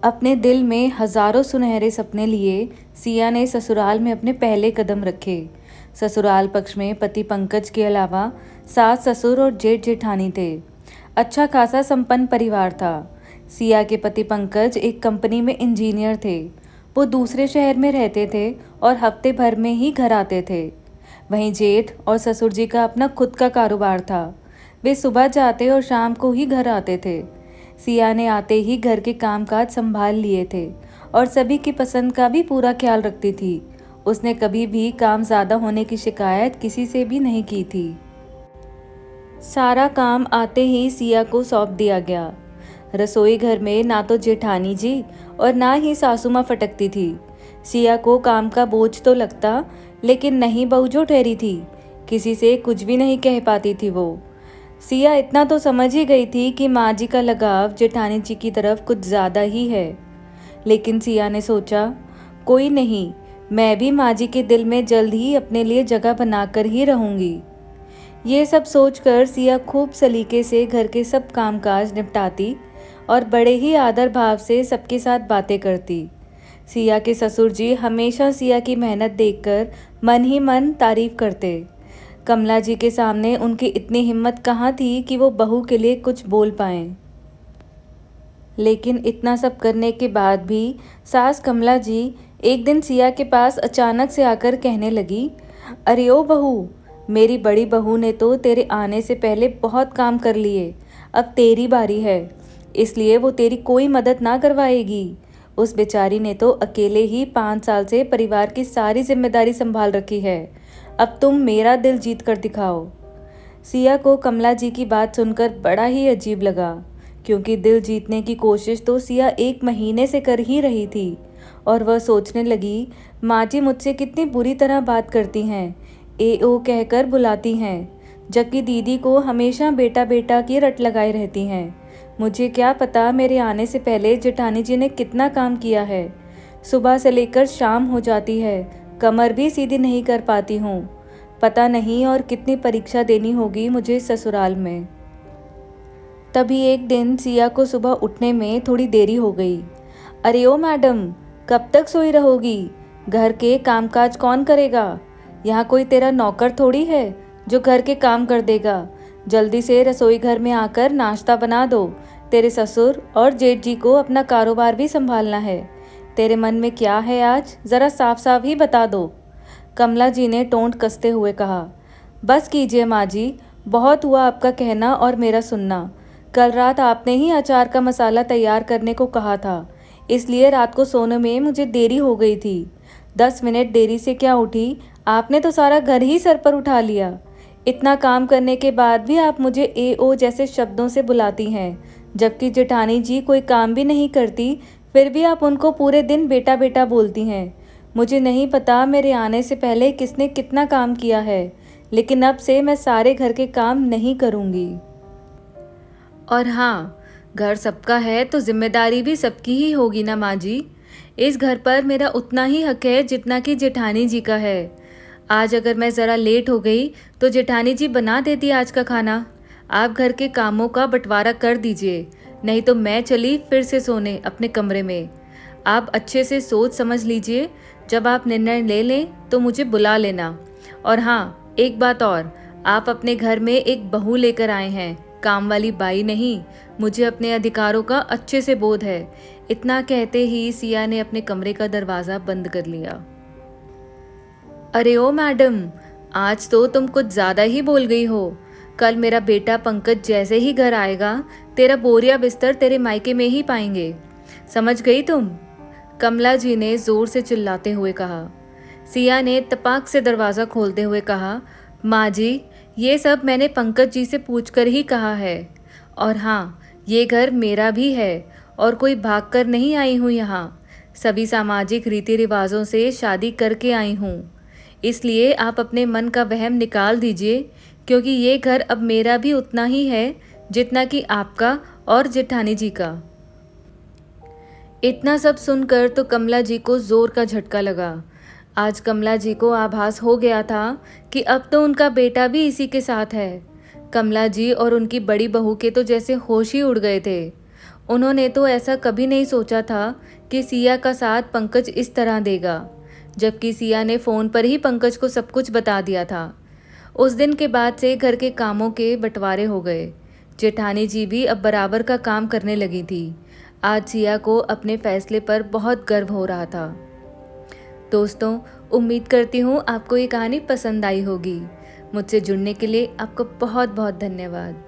अपने दिल में हजारों सुनहरे सपने लिए सिया ने ससुराल में अपने पहले कदम रखे। ससुराल पक्ष में पति पंकज के अलावा सास ससुर और जेठ जेठानी थे। अच्छा खासा संपन्न परिवार था। सिया के पति पंकज एक कंपनी में इंजीनियर थे। वो दूसरे शहर में रहते थे और हफ्ते भर में ही घर आते थे। वहीं जेठ और ससुर जी का अपना खुद का कारोबार था। वे सुबह जाते और शाम को ही घर आते थे। सिया ने आते ही घर के कामकाज संभाल लिए थे और सभी की पसंद का भी पूरा ख्याल रखती थी। उसने कभी भी काम ज़्यादा होने की शिकायत किसी से भी नहीं की थी। सारा काम आते ही सिया को सौंप दिया गया। रसोई घर में ना तो जेठानी जी और ना ही सासू माँ फटकती थी। सिया को काम का बोझ तो लगता, लेकिन नहीं बहू जो ठहरी थी, किसी से कुछ भी नहीं कह पाती थी वो। सिया इतना तो समझ ही गई थी कि माँ जी का लगाव जेठानी जी की तरफ कुछ ज़्यादा ही है। लेकिन सिया ने सोचा, कोई नहीं, मैं भी माँ जी के दिल में जल्द ही अपने लिए जगह बनाकर ही रहूँगी। ये सब सोचकर सिया खूब सलीके से घर के सब कामकाज निपटाती और बड़े ही आदर भाव से सबके साथ बातें करती। सिया के ससुर जी हमेशा सिया की मेहनत देखकर मन ही मन तारीफ करते। कमला जी के सामने उनकी इतनी हिम्मत कहाँ थी कि वो बहू के लिए कुछ बोल पाएं। लेकिन इतना सब करने के बाद भी सास कमला जी एक दिन सिया के पास अचानक से आकर कहने लगी, अरे ओ बहू, मेरी बड़ी बहू ने तो तेरे आने से पहले बहुत काम कर लिए, अब तेरी बारी है, इसलिए वो तेरी कोई मदद ना करवाएगी। उस बेचारी ने तो अकेले ही 5 साल से परिवार की सारी जिम्मेदारी संभाल रखी है, अब तुम मेरा दिल जीत कर दिखाओ। सिया को कमला जी की बात सुनकर बड़ा ही अजीब लगा, क्योंकि दिल जीतने की कोशिश तो सिया 1 महीने से कर ही रही थी। और वह सोचने लगी, माँ जी मुझसे कितनी बुरी तरह बात करती हैं, ए ओ कहकर बुलाती हैं, जबकि दीदी को हमेशा बेटा बेटा की रट लगाए रहती हैं। मुझे क्या पता मेरे आने से पहले जेठानी जी ने कितना काम किया है। सुबह से लेकर शाम हो जाती है, कमर भी सीधी नहीं कर पाती हूँ। पता नहीं और कितनी परीक्षा देनी होगी मुझे ससुराल में। तभी एक दिन सिया को सुबह उठने में थोड़ी देरी हो गई। अरे ओ मैडम, कब तक सोई रहोगी? घर के कामकाज कौन करेगा? यहाँ कोई तेरा नौकर थोड़ी है जो घर के काम कर देगा। जल्दी से रसोई घर में आकर नाश्ता बना दो। तेरे ससुर और जेठ जी को अपना कारोबार भी संभालना है। तेरे मन में क्या है आज, ज़रा साफ साफ ही बता दो। कमला जी ने टोंट कसते हुए कहा, बस कीजिए माँ जी, बहुत हुआ आपका कहना और मेरा सुनना। कल रात आपने ही अचार का मसाला तैयार करने को कहा था, इसलिए रात को सोने में मुझे देरी हो गई थी। 10 मिनट देरी से क्या उठी, आपने तो सारा घर ही सर पर उठा लिया। इतना काम करने के बाद भी आप मुझे ए ओ जैसे शब्दों से बुलाती हैं, जबकि जेठानी जी कोई काम भी नहीं करती, फिर भी आप उनको पूरे दिन बेटा बेटा बोलती हैं। मुझे नहीं पता मेरे आने से पहले किसने कितना काम किया है, लेकिन अब से मैं सारे घर के काम नहीं करूँगी। और हाँ, घर सबका है तो जिम्मेदारी भी सबकी ही होगी ना माँ जी। इस घर पर मेरा उतना ही हक है जितना कि जेठानी जी का है। आज अगर मैं ज़रा लेट हो गई तो जेठानी जी बना देती आज का खाना। आप घर के कामों का बंटवारा कर दीजिए, नहीं तो मैं चली फिर से सोने अपने कमरे में। आप अच्छे से सोच समझ लीजिए, जब आप निर्णय ले लें तो मुझे बुला लेना। और हाँ, एक बात और, आप अपने घर में एक बहू लेकर आए हैं, काम वाली बाई नहीं। मुझे अपने अधिकारों का अच्छे से बोध है। इतना कहते ही सिया ने अपने कमरे का दरवाज़ा बंद कर लिया। अरे ओ मैडम, आज तो तुम कुछ ज़्यादा ही बोल गई हो। कल मेरा बेटा पंकज जैसे ही घर आएगा, तेरा बोरिया बिस्तर तेरे मायके में ही पाएंगे, समझ गई तुम? कमला जी ने जोर से चिल्लाते हुए कहा। सिया ने तपाक से दरवाज़ा खोलते हुए कहा, माँ जी, ये सब मैंने पंकज जी से पूछकर ही कहा है। और हाँ, ये घर मेरा भी है और कोई भागकर नहीं आई हूँ यहाँ। सभी सामाजिक रीति रिवाजों से शादी करके आई हूँ। इसलिए आप अपने मन का वहम निकाल दीजिए, क्योंकि ये घर अब मेरा भी उतना ही है जितना कि आपका और जेठानी जी का। इतना सब सुनकर तो कमला जी को जोर का झटका लगा। आज कमला जी को आभास हो गया था कि अब तो उनका बेटा भी इसी के साथ है। कमला जी और उनकी बड़ी बहू के तो जैसे होश ही उड़ गए थे। उन्होंने तो ऐसा कभी नहीं सोचा था कि सिया का साथ पंकज इस तरह देगा, जबकि सिया ने फ़ोन पर ही पंकज को सब कुछ बता दिया था। उस दिन के बाद से घर के कामों के बंटवारे हो गए। जेठानी जी भी अब बराबर का काम करने लगी थी। आज सिया को अपने फैसले पर बहुत गर्व हो रहा था। दोस्तों, उम्मीद करती हूँ आपको ये कहानी पसंद आई होगी। मुझसे जुड़ने के लिए आपको बहुत बहुत धन्यवाद।